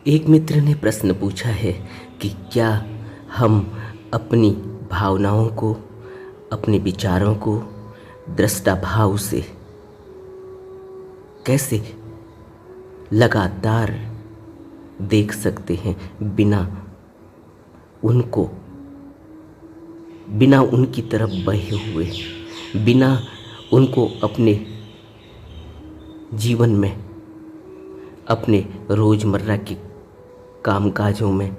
एक मित्र ने प्रश्न पूछा है कि क्या हम अपनी भावनाओं को, अपने विचारों को दृष्टा भाव से कैसे लगातार देख सकते हैं उनको बिना उनकी तरफ बहे हुए, बिना उनको अपने जीवन में, अपने रोज़मर्रा के कामकाजों में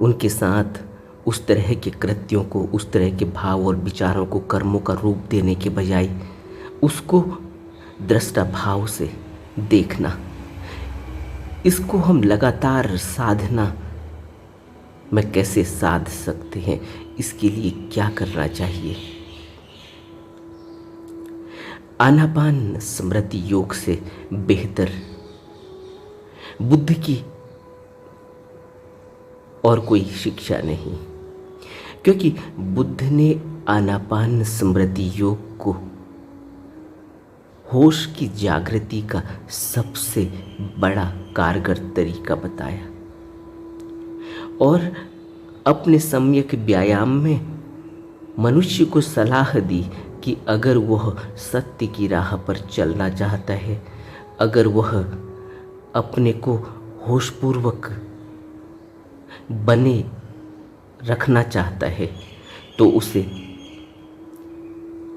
उनके साथ उस तरह के कृत्यों को, उस तरह के भाव और विचारों को, कर्मों का रूप देने के बजाय उसको दृष्टा भाव से देखना। इसको हम लगातार साधना में कैसे साध सकते हैं, इसके लिए क्या करना चाहिए। आनापान स्मृति योग से बेहतर बुद्ध की और कोई शिक्षा नहीं, क्योंकि बुद्ध ने आनापान स्मृति योग को होश की जागृति का सबसे बड़ा कारगर तरीका बताया और अपने सम्यक व्यायाम में मनुष्य को सलाह दी कि अगर वह सत्य की राह पर चलना चाहता है, अगर वह अपने को होशपूर्वक बने रखना चाहता है, तो उसे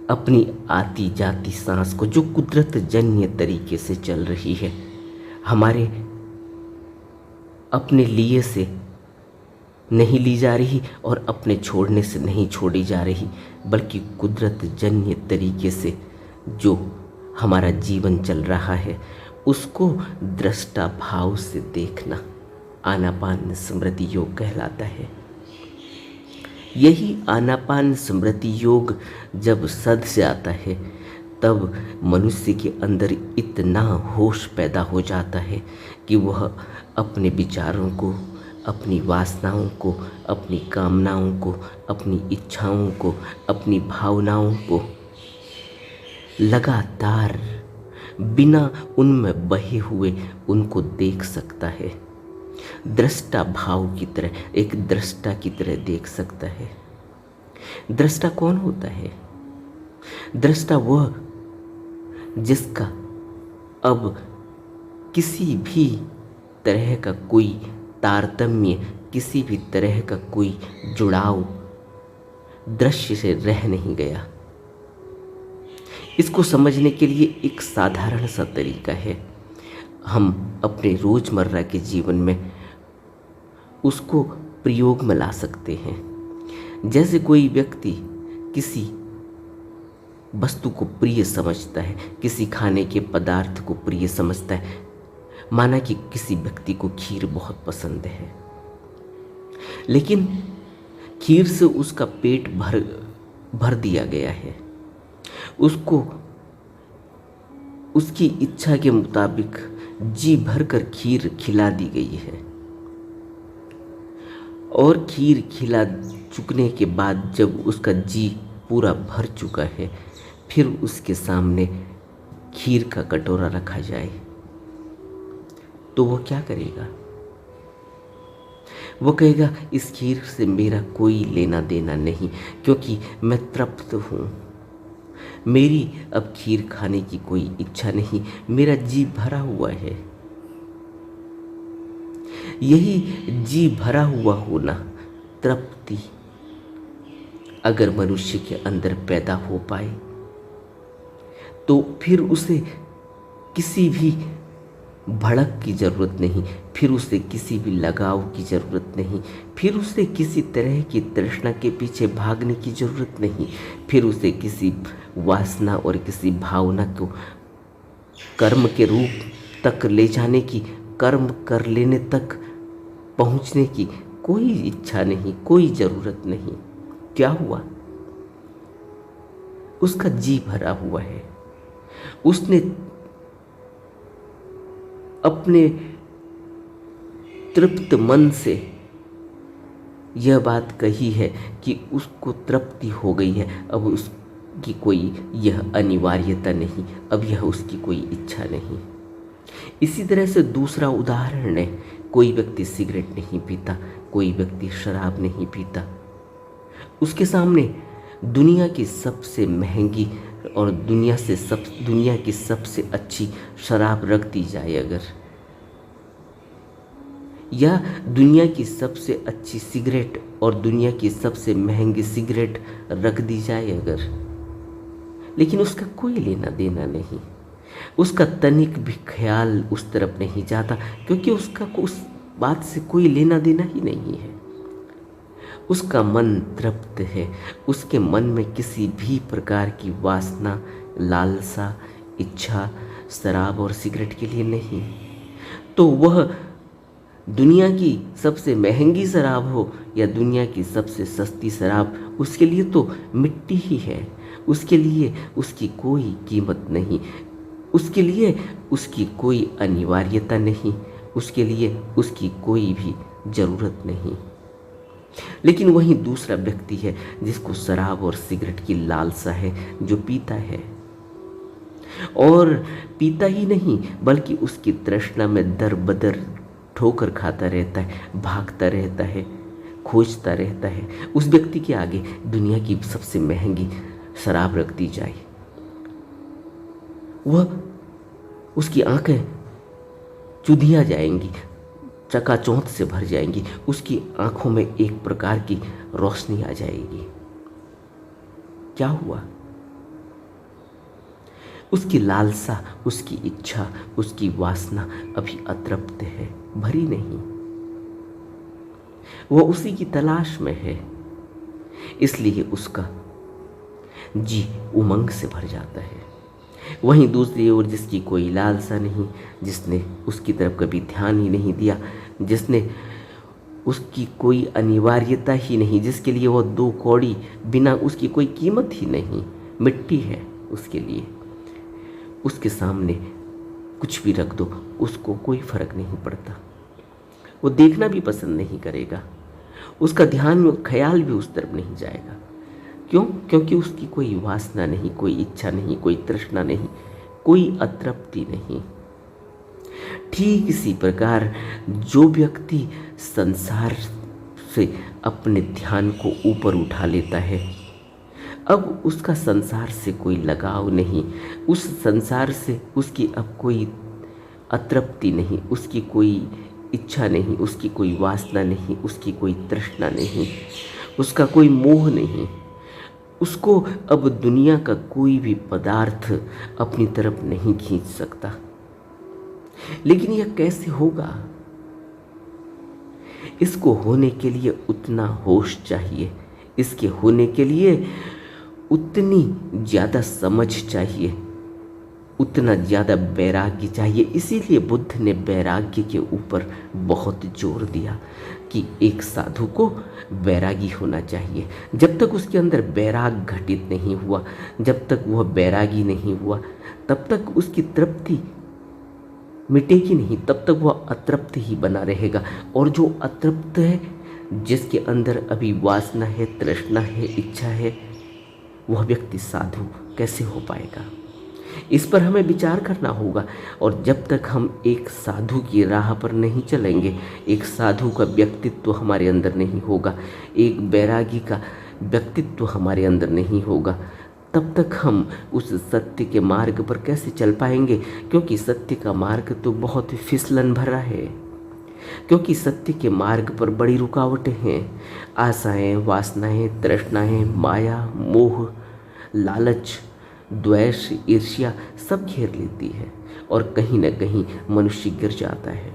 अपनी आती जाती सांस को, जो कुदरत जन्य तरीके से चल रही है, हमारे अपने लिए से नहीं ली जा रही और अपने छोड़ने से नहीं छोड़ी जा रही, बल्कि कुदरत जन्य तरीके से जो हमारा जीवन चल रहा है, उसको दृष्टा भाव से देखना आनापान स्मृति योग कहलाता है। यही आनापान स्मृति योग जब सद से आता है, तब मनुष्य के अंदर इतना होश पैदा हो जाता है कि वह अपने विचारों को, अपनी वासनाओं को, अपनी कामनाओं को, अपनी इच्छाओं को, अपनी भावनाओं को लगातार बिना उनमें बहे हुए उनको देख सकता है। दृष्टा भाव की तरह, एक दृष्टा की तरह देख सकता है। दृष्टा कौन होता है? दृष्टा वह जिसका अब किसी भी तरह का कोई तारतम्य, किसी भी तरह का कोई जुड़ाव दृश्य से रह नहीं गया। इसको समझने के लिए एक साधारण सा तरीका है, हम अपने रोज़मर्रा के जीवन में उसको प्रयोग में ला सकते हैं। जैसे कोई व्यक्ति किसी वस्तु को प्रिय समझता है, किसी खाने के पदार्थ को प्रिय समझता है। माना कि किसी व्यक्ति को खीर बहुत पसंद है, लेकिन खीर से उसका पेट भर दिया गया है, उसको उसकी इच्छा के मुताबिक जी भर कर खीर खिला दी गई है और खीर खिला चुकने के बाद जब उसका जी पूरा भर चुका है, फिर उसके सामने खीर का कटोरा रखा जाए तो वो क्या करेगा? वो कहेगा इस खीर से मेरा कोई लेना देना नहीं, क्योंकि मैं तृप्त हूँ, मेरी अब खीर खाने की कोई इच्छा नहीं, मेरा जी भरा हुआ है। यही जी भरा हुआ होना, तृप्ति, अगर मनुष्य के अंदर पैदा हो पाए तो फिर उसे किसी भी भड़क की ज़रूरत नहीं, फिर उसे किसी भी लगाव की ज़रूरत नहीं, फिर उसे किसी तरह की तृष्णा के पीछे भागने की ज़रूरत नहीं, फिर उसे किसी वासना और किसी भावना को कर्म के रूप तक ले जाने की, कर्म कर लेने तक पहुंचने की कोई इच्छा नहीं, कोई ज़रूरत नहीं। क्या हुआ? उसका जी भरा हुआ है, उसने अपने तृप्त मन से यह बात कही है कि उसको तृप्ति हो गई है, अब उसकी कोई यह अनिवार्यता नहीं, अब यह उसकी कोई इच्छा नहीं। इसी तरह से दूसरा उदाहरण है, कोई व्यक्ति सिगरेट नहीं पीता, कोई व्यक्ति शराब नहीं पीता। उसके सामने दुनिया की सबसे महंगी और दुनिया की सबसे अच्छी शराब रख दी जाए अगर, या दुनिया की सबसे अच्छी सिगरेट और दुनिया की सबसे महंगी सिगरेट रख दी जाए अगर, लेकिन उसका कोई लेना देना नहीं, उसका तनिक भी ख्याल उस तरफ नहीं जाता, क्योंकि उसका उस बात से कोई लेना देना ही नहीं है। उसका मन तृप्त है, उसके मन में किसी भी प्रकार की वासना, लालसा, इच्छा शराब और सिगरेट के लिए नहीं। तो वह दुनिया की सबसे महंगी शराब हो या दुनिया की सबसे सस्ती शराब, उसके लिए तो मिट्टी ही है, उसके लिए उसकी कोई कीमत नहीं, उसके लिए उसकी कोई अनिवार्यता नहीं, उसके लिए उसकी कोई भी ज़रूरत नहीं। लेकिन वहीं दूसरा व्यक्ति है जिसको शराब और सिगरेट की लालसा है, जो पीता है, और पीता ही नहीं बल्कि उसकी तृष्णा में दर बदर ठोकर खाता रहता है, भागता रहता है, खोजता रहता है। उस व्यक्ति के आगे दुनिया की सबसे महंगी शराब रख दी जाए, वह उसकी आंखें चुधिया जाएंगी, चकाचौंध से भर जाएंगी, उसकी आंखों में एक प्रकार की रोशनी आ जाएगी। क्या हुआ? उसकी लालसा, उसकी इच्छा, उसकी वासना अभी अतृप्त है, भरी नहीं, वह उसी की तलाश में है, इसलिए उसका जी उमंग से भर जाता है। वहीं दूसरी ओर जिसकी कोई लालसा नहीं, जिसने उसकी तरफ कभी ध्यान ही नहीं दिया, जिसने उसकी कोई अनिवार्यता ही नहीं, जिसके लिए वह दो कौड़ी बिना उसकी कोई कीमत ही नहीं, मिट्टी है उसके लिए, उसके सामने कुछ भी रख दो उसको कोई फर्क नहीं पड़ता, वो देखना भी पसंद नहीं करेगा, उसका ध्यान ख्याल भी उस तरफ नहीं जाएगा। क्यों? क्योंकि उसकी कोई वासना नहीं, कोई इच्छा नहीं, कोई तृष्णा नहीं, कोई अतृप्ति नहीं। ठीक इसी प्रकार जो व्यक्ति संसार से अपने ध्यान को ऊपर उठा लेता है, अब उसका संसार से कोई लगाव नहीं, उस संसार से उसकी अब कोई अतृप्ति नहीं, उसकी कोई इच्छा नहीं, उसकी कोई वासना नहीं, उसकी कोई तृष्णा नहीं, उसका कोई मोह नहीं, उसको अब दुनिया का कोई भी पदार्थ अपनी तरफ नहीं खींच सकता। लेकिन यह कैसे होगा? इसको होने के लिए उतना होश चाहिए, इसके होने के लिए उतनी ज़्यादा समझ चाहिए, उतना ज़्यादा वैराग्य चाहिए। इसीलिए बुद्ध ने वैराग्य के ऊपर बहुत जोर दिया कि एक साधु को वैरागी होना चाहिए। जब तक उसके अंदर वैराग घटित नहीं हुआ, जब तक वह वैरागी नहीं हुआ, तब तक उसकी तृप्ति मिटेगी नहीं, तब तक वह अतृप्त ही बना रहेगा। और जो अतृप्त है, जिसके अंदर अभी वासना है, तृष्णा है, इच्छा है, वह व्यक्ति साधु कैसे हो पाएगा? इस पर हमें विचार करना होगा। और जब तक हम एक साधु की राह पर नहीं चलेंगे, एक साधु का व्यक्तित्व हमारे अंदर नहीं होगा, एक बैरागी का व्यक्तित्व हमारे अंदर नहीं होगा, तब तक हम उस सत्य के मार्ग पर कैसे चल पाएंगे? क्योंकि सत्य का मार्ग तो बहुत फिसलन भरा है, क्योंकि सत्य के मार्ग पर बड़ी रुकावटें हैं। आशाएं, वासनाएं, तृष्णाएं, माया, मोह, लालच, द्वेष, ईर्ष्या सब घेर लेती है और कहीं न कहीं मनुष्य गिर जाता है।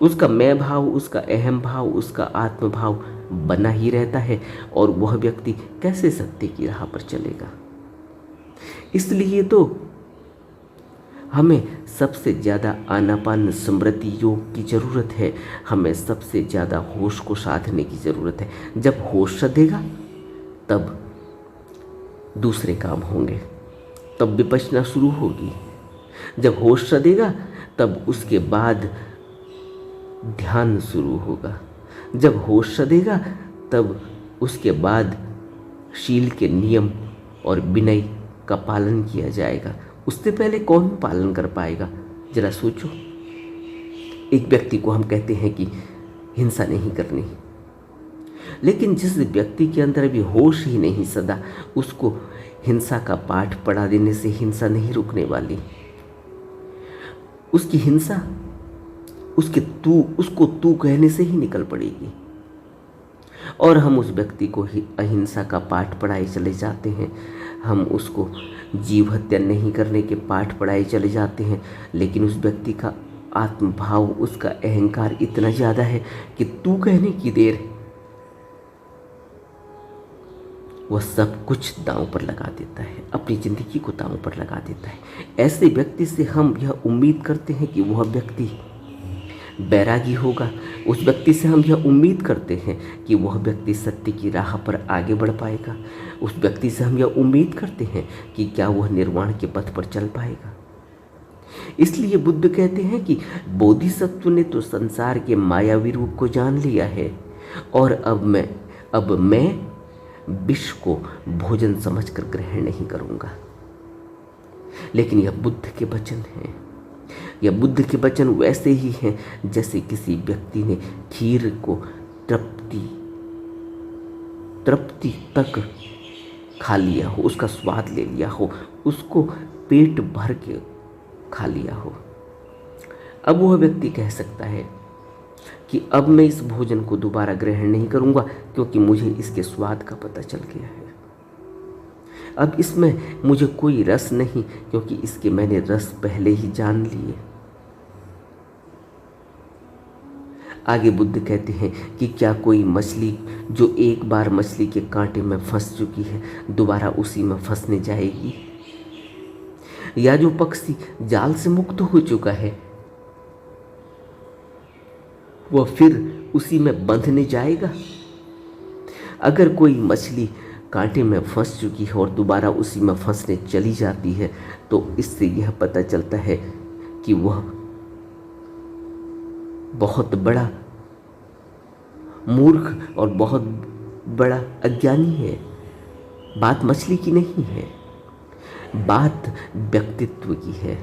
उसका मैं भाव, उसका अहम भाव, उसका आत्म भाव बना ही रहता है और वह व्यक्ति कैसे सत्य की राह पर चलेगा? इसलिए तो हमें सबसे ज़्यादा आनापान स्मृति योग की ज़रूरत है, हमें सबसे ज़्यादा होश को साधने की ज़रूरत है। जब होश सधेगा तब दूसरे काम होंगे, तब विपश्यना शुरू होगी। जब होश सधेगा तब उसके बाद ध्यान शुरू होगा। जब होश सधेगा तब उसके बाद शील के नियम और विनय का पालन किया जाएगा। उससे पहले कौन पालन कर पाएगा? जरा सोचो, एक व्यक्ति को हम कहते हैं कि हिंसा नहीं करनी, लेकिन जिस व्यक्ति के अंदर अभी होश ही नहीं सदा, उसको हिंसा का पाठ पढ़ा देने से हिंसा नहीं रुकने वाली। उसकी हिंसा उसको तू कहने से ही निकल पड़ेगी। और हम उस व्यक्ति को ही अहिंसा का पाठ पढ़ाए चले जाते हैं, हम उसको जीव हत्या नहीं करने के पाठ पढ़ाए चले जाते हैं, लेकिन उस व्यक्ति का आत्मभाव, उसका अहंकार इतना ज़्यादा है कि तू कहने की देर है, वह सब कुछ दांव पर लगा देता है, अपनी ज़िंदगी को दांव पर लगा देता है। ऐसे व्यक्ति से हम यह उम्मीद करते हैं कि वह व्यक्ति बैरागी होगा। उस व्यक्ति से हम यह उम्मीद करते हैं कि वह व्यक्ति सत्य की राह पर आगे बढ़ पाएगा। उस व्यक्ति से हम यह उम्मीद करते हैं कि क्या वह निर्वाण के पथ पर चल पाएगा। इसलिए बुद्ध कहते हैं कि बोधिसत्व ने तो संसार के मायावी रूप को जान लिया है, और अब मैं विष को भोजन समझकर ग्रहण नहीं करूंगा। लेकिन यह बुद्ध के वचन हैं। यह बुद्ध के वचन वैसे ही हैं जैसे किसी व्यक्ति ने खीर को तृप्ति तक खा लिया हो, उसका स्वाद ले लिया हो, उसको पेट भर के खा लिया हो। अब वह व्यक्ति कह सकता है कि अब मैं इस भोजन को दोबारा ग्रहण नहीं करूंगा, क्योंकि मुझे इसके स्वाद का पता चल गया है। अब इसमें मुझे कोई रस नहीं, क्योंकि इसके मैंने रस पहले ही जान लिए। आगे बुद्ध कहते हैं कि क्या कोई मछली जो एक बार मछली के कांटे में फंस चुकी है दोबारा उसी में फंसने जाएगी? या जो पक्षी जाल से मुक्त हो चुका है वह फिर उसी में बंधने जाएगा? अगर कोई मछली कांटे में फंस चुकी है और दोबारा उसी में फंसने चली जाती है, तो इससे यह पता चलता है कि वह बहुत बड़ा मूर्ख और बहुत बड़ा अज्ञानी है। बात मछली की नहीं है, बात व्यक्तित्व की है।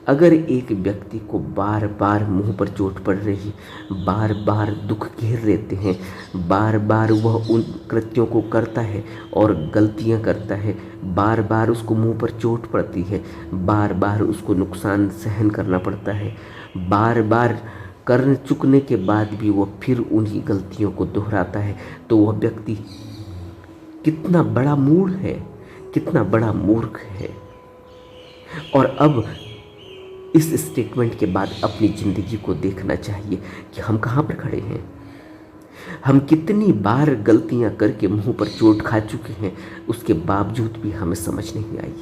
अगर एक व्यक्ति को बार बार मुंह पर चोट पड़ रही, बार बार दुख घेर लेते हैं, बार बार वह उन कृत्यों को करता है और गलतियां करता है, बार बार उसको मुंह पर चोट पड़ती है, बार बार उसको नुकसान सहन करना पड़ता है, बार बार कर चुकने के बाद भी वह फिर उन्हीं गलतियों को दोहराता है, तो वह व्यक्ति कितना बड़ा मूढ़ है, कितना बड़ा मूर्ख है। और अब इस स्टेटमेंट के बाद अपनी ज़िंदगी को देखना चाहिए कि हम कहाँ पर खड़े हैं। हम कितनी बार गलतियां करके मुंह पर चोट खा चुके हैं, उसके बावजूद भी हमें समझ नहीं आई।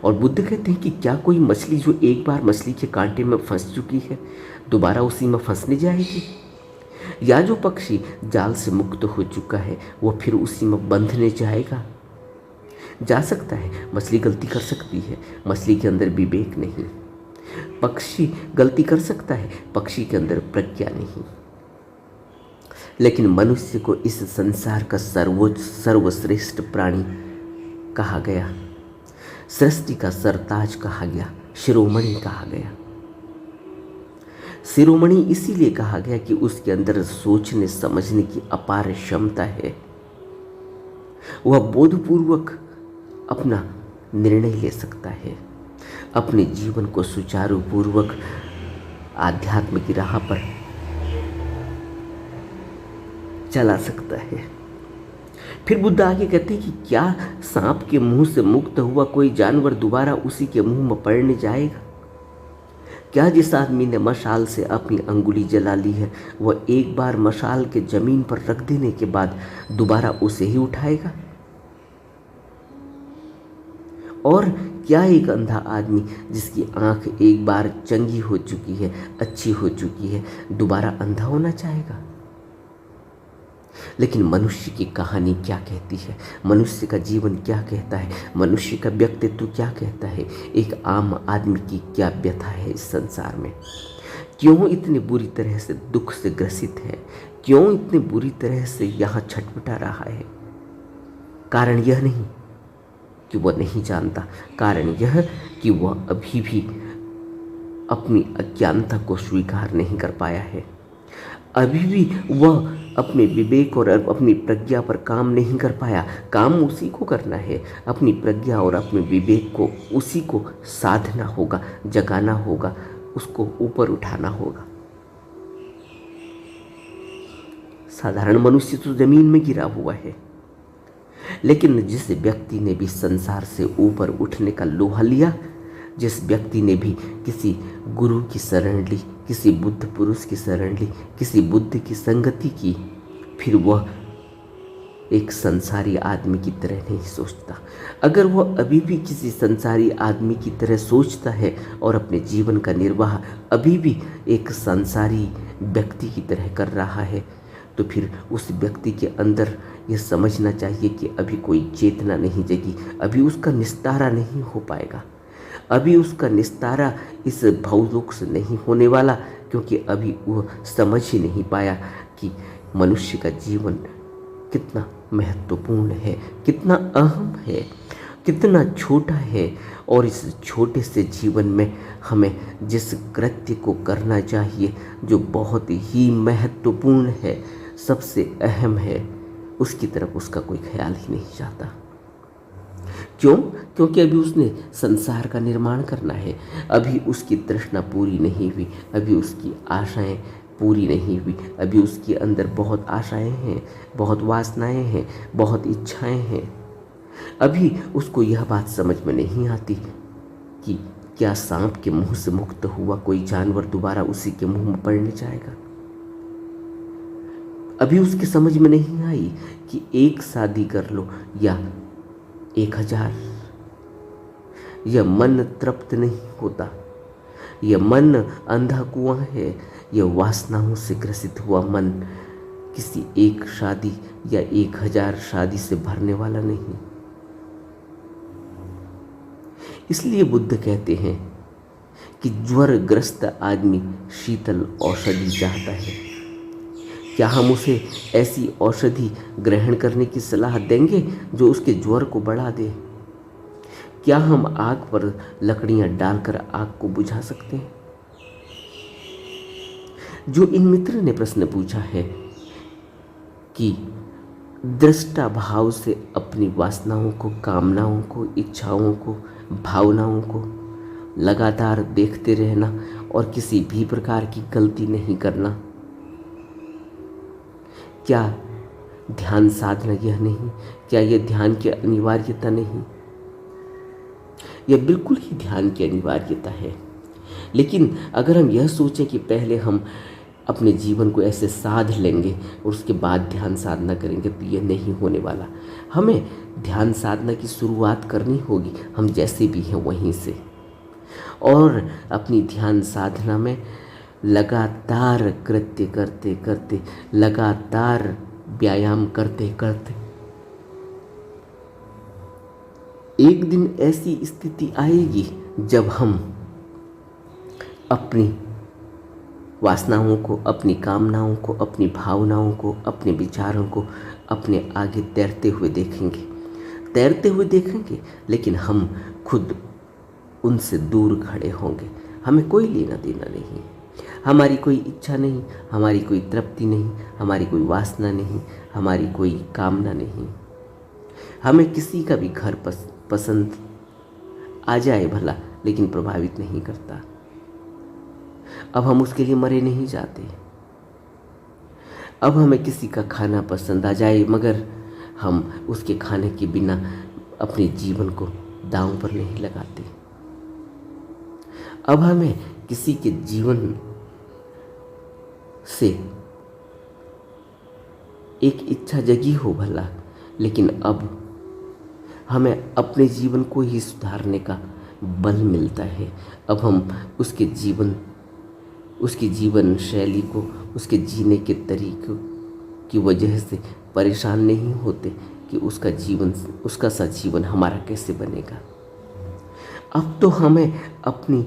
और बुद्ध कहते हैं कि क्या कोई मछली जो एक बार मछली के कांटे में फंस चुकी है दोबारा उसी में फंसने जाएगी? या जो पक्षी जाल से मुक्त हो चुका है वह फिर उसी में बंधने जाएगा? जा सकता है, मछली गलती कर सकती है, मछली के अंदर विवेक नहीं। पक्षी गलती कर सकता है, पक्षी के अंदर प्रज्ञा नहीं। लेकिन मनुष्य को इस संसार का सर्वोच्च सर्वश्रेष्ठ प्राणी कहा गया, सृष्टि का सरताज कहा गया, शिरोमणि कहा गया। शिरोमणि इसीलिए कहा गया कि उसके अंदर सोचने समझने की अपार क्षमता है। वह बोधपूर्वक अपना निर्णय ले सकता है, अपने जीवन को सुचारू पूर्वक आध्यात्म की राह पर चला सकता है। फिर बुद्ध आगे कहते हैं कि क्या सांप के मुंह से मुक्त हुआ कोई जानवर दोबारा उसी के मुंह में पड़ने जाएगा? क्या जिस आदमी ने मशाल से अपनी अंगुली जला ली है वह एक बार मशाल के जमीन पर रख देने के बाद दोबारा उसे ही उठाएगा? और क्या एक अंधा आदमी जिसकी आंख एक बार चंगी हो चुकी है, अच्छी हो चुकी है, दोबारा अंधा होना चाहेगा? लेकिन मनुष्य की कहानी क्या कहती है, मनुष्य का जीवन क्या कहता है, मनुष्य का व्यक्तित्व क्या कहता है, एक आम आदमी की क्या व्यथा है इस संसार में? क्यों इतनी बुरी तरह से दुख से ग्रसित है, क्यों इतनी बुरी तरह से यहाँ छटपटा रहा है? कारण यह नहीं कि वह नहीं जानता, कारण यह कि वह अभी भी अपनी अज्ञानता को स्वीकार नहीं कर पाया है। अभी भी वह अपने विवेक और अपनी प्रज्ञा पर काम नहीं कर पाया। काम उसी को करना है, अपनी प्रज्ञा और अपने विवेक को उसी को साधना होगा, जगाना होगा, उसको ऊपर उठाना होगा। साधारण मनुष्य तो जमीन में गिरा हुआ है, लेकिन जिस व्यक्ति ने भी संसार से ऊपर उठने का लोहा लिया, जिस व्यक्ति ने भी किसी गुरु की शरण ली, किसी बुद्ध पुरुष की शरण ली, किसी बुद्ध की संगति की, फिर वह एक संसारी आदमी की तरह नहीं सोचता। अगर वह अभी भी किसी संसारी आदमी की तरह सोचता है और अपने जीवन का निर्वाह अभी भी एक संसारी व्यक्ति की तरह कर रहा है, तो फिर उस व्यक्ति के अंदर यह समझना चाहिए कि अभी कोई चेतना नहीं जगी, अभी उसका निस्तारा नहीं हो पाएगा, अभी उसका निस्तारा इस भवलोक से नहीं होने वाला, क्योंकि अभी वह समझ ही नहीं पाया कि मनुष्य का जीवन कितना महत्वपूर्ण है, कितना अहम है, कितना छोटा है, और इस छोटे से जीवन में हमें जिस कृत्य को करना चाहिए, जो बहुत ही महत्वपूर्ण है, सबसे अहम है, उसकी तरफ उसका कोई ख्याल ही नहीं जाता। क्यों? क्योंकि अभी उसने संसार का निर्माण करना है, अभी उसकी तृष्णा पूरी नहीं हुई, अभी उसकी आशाएं पूरी नहीं हुई, अभी उसके अंदर बहुत आशाएं हैं, बहुत वासनाएं हैं, बहुत इच्छाएं हैं। अभी उसको यह बात समझ में नहीं आती कि क्या सांप के मुंह से मुक्त हुआ कोई जानवर दोबारा उसी के मुंह में पड़ने जाएगा। अभी उसकी समझ में नहीं आई कि एक शादी कर लो या 1000, यह मन तृप्त नहीं होता, यह मन अंधा कुआं है, यह वासनाओं से ग्रसित हुआ मन किसी एक शादी या 1000 शादी से भरने वाला नहीं। इसलिए बुद्ध कहते हैं कि ज्वरग्रस्त आदमी शीतल औषधि चाहता है। क्या हम उसे ऐसी औषधि ग्रहण करने की सलाह देंगे जो उसके ज्वर को बढ़ा दे? क्या हम आग पर लकड़ियां डालकर आग को बुझा सकते हैं? जो इन मित्र ने प्रश्न पूछा है कि दृष्टा भाव से अपनी वासनाओं को, कामनाओं को, इच्छाओं को, भावनाओं को लगातार देखते रहना और किसी भी प्रकार की गलती नहीं करना, क्या ध्यान साधना यह नहीं? क्या यह ध्यान की अनिवार्यता नहीं? यह बिल्कुल ही ध्यान की अनिवार्यता है। लेकिन अगर हम यह सोचें कि पहले हम अपने जीवन को ऐसे साध लेंगे और उसके बाद ध्यान साधना करेंगे, तो यह नहीं होने वाला। हमें ध्यान साधना की शुरुआत करनी होगी, हम जैसे भी हैं वहीं से, और अपनी ध्यान साधना में लगातार कृत्य करते करते, लगातार व्यायाम करते करते एक दिन ऐसी स्थिति आएगी जब हम अपनी वासनाओं को, अपनी कामनाओं को, अपनी भावनाओं को, अपने विचारों को अपने आगे तैरते हुए देखेंगे, लेकिन हम खुद उनसे दूर खड़े होंगे। हमें कोई लेना देना नहीं, हमारी कोई इच्छा नहीं, हमारी कोई तृप्ति नहीं, हमारी कोई वासना नहीं, हमारी कोई कामना नहीं। हमें किसी का भी घर पसंद आ जाए भला, लेकिन प्रभावित नहीं करता। अब हम उसके लिए मरे नहीं जाते। अब हमें किसी का खाना पसंद आ जाए, मगर हम उसके खाने के बिना अपने जीवन को दांव पर नहीं लगाते। अब हमें किसी के जीवन से एक इच्छा जगी हो भला, लेकिन अब हमें अपने जीवन को ही सुधारने का बल मिलता है। अब हम उसकी जीवन शैली को, उसके जीने के तरीके की वजह से परेशान नहीं होते कि उसका सा जीवन हमारा कैसे बनेगा। अब तो हमें अपनी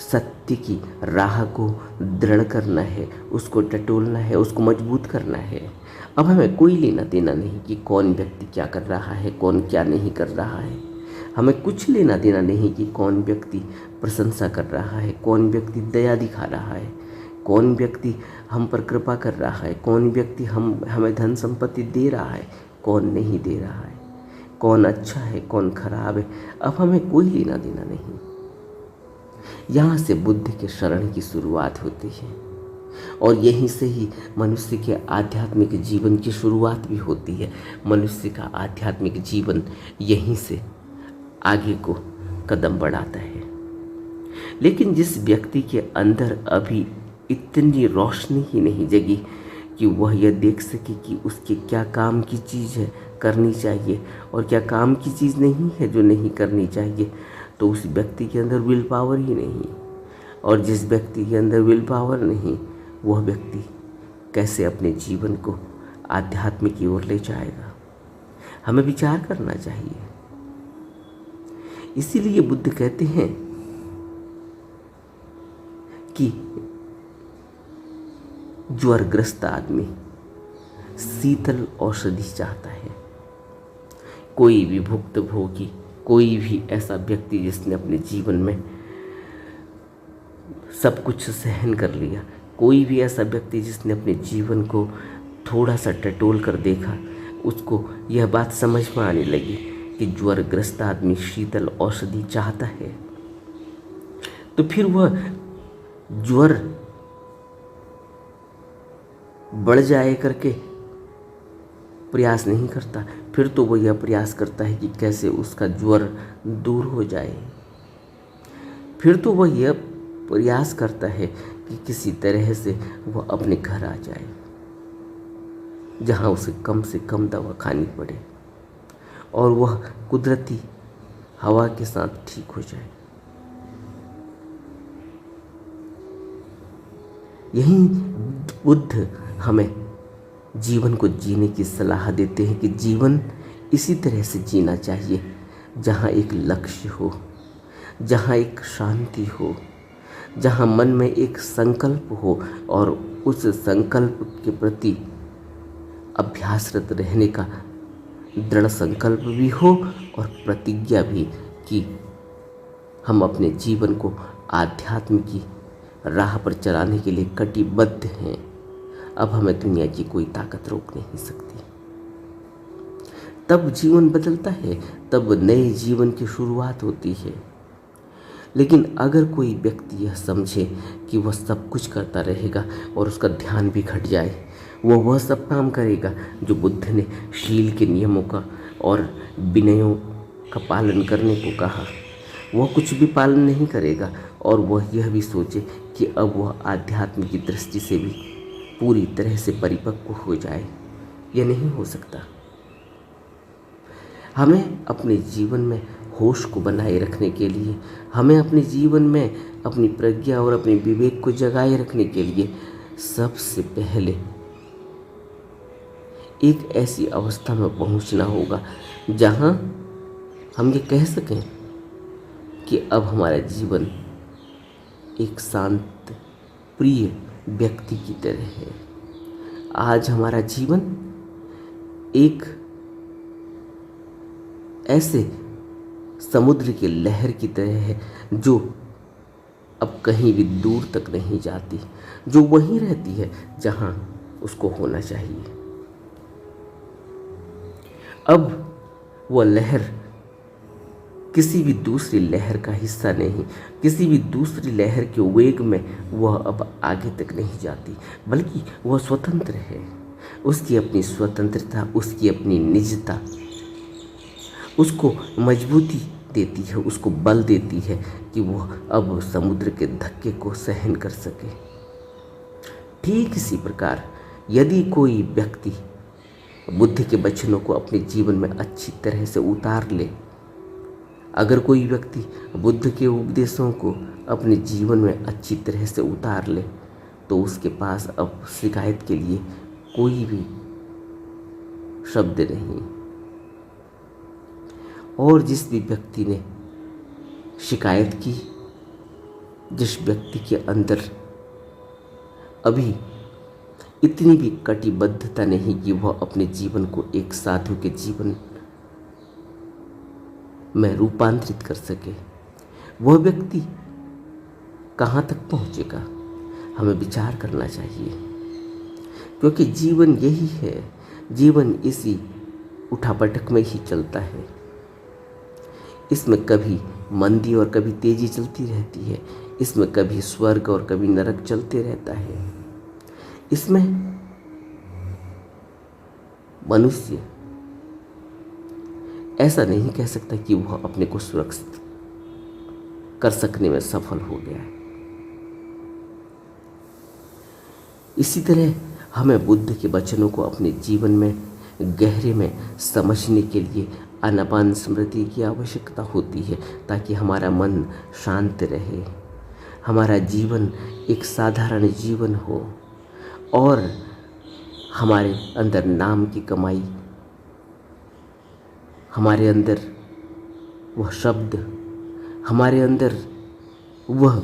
सत्य की राह को दृढ़ करना है, उसको टटोलना है, उसको मजबूत करना है। अब हमें कोई लेना देना नहीं कि कौन व्यक्ति क्या कर रहा है, कौन क्या नहीं कर रहा है। हमें कुछ लेना देना नहीं कि कौन व्यक्ति प्रशंसा कर रहा है, कौन व्यक्ति दया दिखा रहा है, कौन व्यक्ति हम पर कृपा कर रहा है, कौन व्यक्ति हमें धन संपत्ति दे रहा है, कौन नहीं दे रहा है, कौन अच्छा है कौन खराब है। अब हमें कोई लेना देना नहीं। यहाँ से बुद्ध के शरण की शुरुआत होती है और यहीं से ही मनुष्य के आध्यात्मिक जीवन की शुरुआत भी होती है। मनुष्य का आध्यात्मिक जीवन यहीं से आगे को कदम बढ़ाता है। लेकिन जिस व्यक्ति के अंदर अभी इतनी रोशनी ही नहीं जगी कि वह यह देख सके कि उसके क्या काम की चीज़ है करनी चाहिए और क्या काम की चीज़ नहीं है जो नहीं करनी चाहिए, तो उस व्यक्ति के अंदर विल पावर ही नहीं। और जिस व्यक्ति के अंदर विल पावर नहीं, वह व्यक्ति कैसे अपने जीवन को आध्यात्म की ओर ले जाएगा? हमें विचार करना चाहिए। इसीलिए बुद्ध कहते हैं कि ज्वरग्रस्त आदमी शीतल औषधि चाहता है। कोई भी भुक्तभोगी, कोई भी ऐसा व्यक्ति जिसने अपने जीवन में सब कुछ सहन कर लिया, कोई भी ऐसा व्यक्ति जिसने अपने जीवन को थोड़ा सा टटोल कर देखा, उसको यह बात समझ में आने लगी कि ज्वरग्रस्त आदमी शीतल औषधि चाहता है, तो फिर वह ज्वर बढ़ जाए करके प्रयास नहीं करता। फिर तो वह यह प्रयास करता है कि कैसे उसका ज्वर दूर हो जाए। फिर तो वह यह प्रयास करता है कि किसी तरह से वह अपने घर आ जाए जहाँ उसे से कम दवा खानी पड़े और वह कुदरती हवा के साथ ठीक हो जाए। यही बुद्ध हमें जीवन को जीने की सलाह देते हैं कि जीवन इसी तरह से जीना चाहिए जहाँ एक लक्ष्य हो, जहाँ एक शांति हो, जहाँ मन में एक संकल्प हो और उस संकल्प के प्रति अभ्यासरत रहने का दृढ़ संकल्प भी हो और प्रतिज्ञा भी कि हम अपने जीवन को आध्यात्म की राह पर चलाने के लिए कटिबद्ध हैं। अब हमें दुनिया की कोई ताकत रोक नहीं सकती। तब जीवन बदलता है, तब नए जीवन की शुरुआत होती है। लेकिन अगर कोई व्यक्ति यह समझे कि वह सब कुछ करता रहेगा और उसका ध्यान भी घट जाए, वह सब काम करेगा जो बुद्ध ने शील के नियमों का और विनयों का पालन करने को कहा, वह कुछ भी पालन नहीं करेगा और वह यह भी सोचे कि अब वह आध्यात्म की दृष्टि से भी पूरी तरह से परिपक्व हो जाए, यह नहीं हो सकता। हमें अपने जीवन में होश को बनाए रखने के लिए, हमें अपने जीवन में अपनी प्रज्ञा और अपने विवेक को जगाए रखने के लिए सबसे पहले एक ऐसी अवस्था में पहुंचना होगा जहां हम ये कह सकें कि अब हमारा जीवन एक शांत प्रिय व्यक्ति की तरह है। आज हमारा जीवन एक ऐसे समुद्र की लहर की तरह है जो अब कहीं भी दूर तक नहीं जाती, जो वहीं रहती है जहां उसको होना चाहिए। अब वह लहर किसी भी दूसरी लहर का हिस्सा नहीं, किसी भी दूसरी लहर के वेग में वह अब आगे तक नहीं जाती, बल्कि वह स्वतंत्र है। उसकी अपनी स्वतंत्रता, उसकी अपनी निजता उसको मजबूती देती है, उसको बल देती है कि वह अब समुद्र के धक्के को सहन कर सके। ठीक इसी प्रकार यदि कोई व्यक्ति बुद्ध के वचनों को अपने जीवन में अच्छी तरह से उतार ले, अगर कोई व्यक्ति बुद्ध के उपदेशों को अपने जीवन में अच्छी तरह से उतार ले, तो उसके पास अब शिकायत के लिए कोई भी शब्द नहीं। और जिस भी व्यक्ति ने शिकायत की, जिस व्यक्ति के अंदर अभी इतनी भी कटिबद्धता नहीं कि वह अपने जीवन को एक साधु के जीवन में रूपांतरित कर सके, वह व्यक्ति कहाँ तक पहुँचेगा, हमें विचार करना चाहिए। क्योंकि जीवन यही है, जीवन इसी उठापटक में ही चलता है। इसमें कभी मंदी और कभी तेजी चलती रहती है, इसमें कभी स्वर्ग और कभी नरक चलते रहता है। इसमें मनुष्य ऐसा नहीं कह सकता कि वह अपने को सुरक्षित कर सकने में सफल हो गया है। इसी तरह हमें बुद्ध के वचनों को अपने जीवन में गहरे में समझने के लिए आनापान स्मृति की आवश्यकता होती है, ताकि हमारा मन शांत रहे, हमारा जीवन एक साधारण जीवन हो और हमारे अंदर नाम की कमाई, हमारे अंदर वह शब्द, हमारे अंदर वह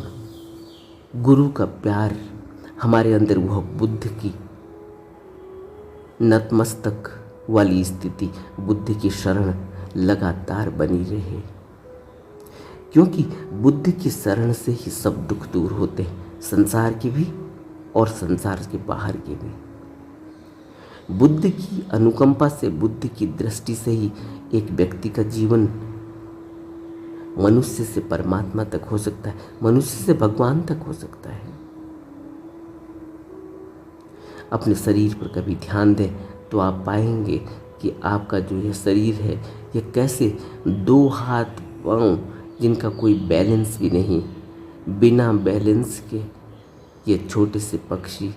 गुरु का प्यार, हमारे अंदर वह बुद्ध की नतमस्तक वाली स्थिति, बुद्ध की शरण लगातार बनी रहे। क्योंकि बुद्ध की शरण से ही सब दुख दूर होते हैं, संसार के भी और संसार के बाहर के भी। बुद्ध की अनुकंपा से, बुद्ध की दृष्टि से ही एक व्यक्ति का जीवन मनुष्य से परमात्मा तक हो सकता है, मनुष्य से भगवान तक हो सकता है। अपने शरीर पर कभी ध्यान दें तो आप पाएंगे कि आपका जो यह शरीर है, यह कैसे दो हाथ पांव जिनका कोई बैलेंस भी नहीं, बिना बैलेंस के ये छोटे से पक्षी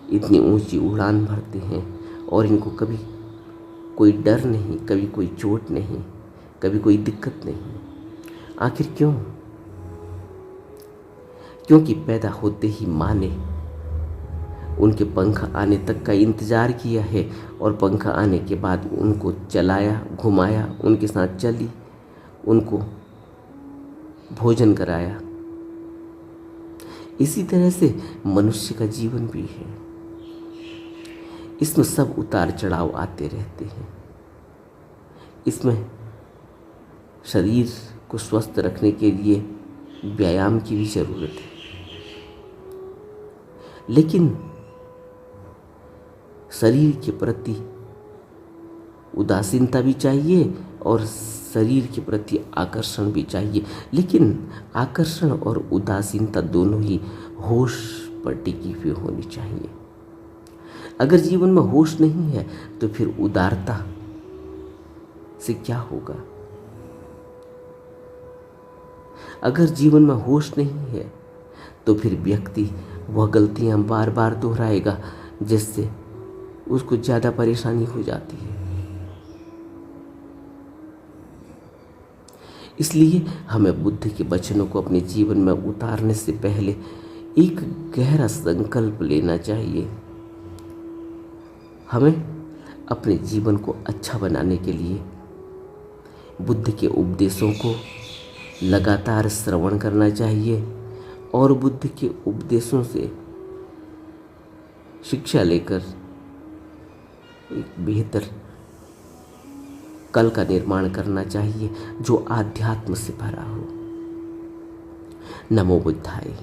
इतनी ऊंची उड़ान भरते हैं और इनको कभी कोई डर नहीं, कभी कोई चोट नहीं, कभी कोई दिक्कत नहीं। आखिर क्यों? क्योंकि पैदा होते ही माँ ने उनके पंख आने तक का इंतज़ार किया है और पंख आने के बाद उनको चलाया, घुमाया, उनके साथ चली, उनको भोजन कराया। इसी तरह से मनुष्य का जीवन भी है। इसमें सब उतार चढ़ाव आते रहते हैं। इसमें शरीर को स्वस्थ रखने के लिए व्यायाम की भी जरूरत है, लेकिन शरीर के प्रति उदासीनता भी चाहिए और शरीर के प्रति आकर्षण भी चाहिए। लेकिन आकर्षण और उदासीनता दोनों ही होश पर टिकी हुई होनी चाहिए। अगर जीवन में होश नहीं है तो फिर उदारता से क्या होगा? अगर जीवन में होश नहीं है तो फिर व्यक्ति वह गलतियां बार बार दोहराएगा, जिससे उसको ज़्यादा परेशानी हो जाती है। इसलिए हमें बुद्ध के वचनों को अपने जीवन में उतारने से पहले एक गहरा संकल्प लेना चाहिए। हमें अपने जीवन को अच्छा बनाने के लिए बुद्ध के उपदेशों को लगातार श्रवण करना चाहिए और बुद्ध के उपदेशों से शिक्षा लेकर एक बेहतर कल का निर्माण करना चाहिए जो आध्यात्म से भरा हो। नमो बुद्धाय।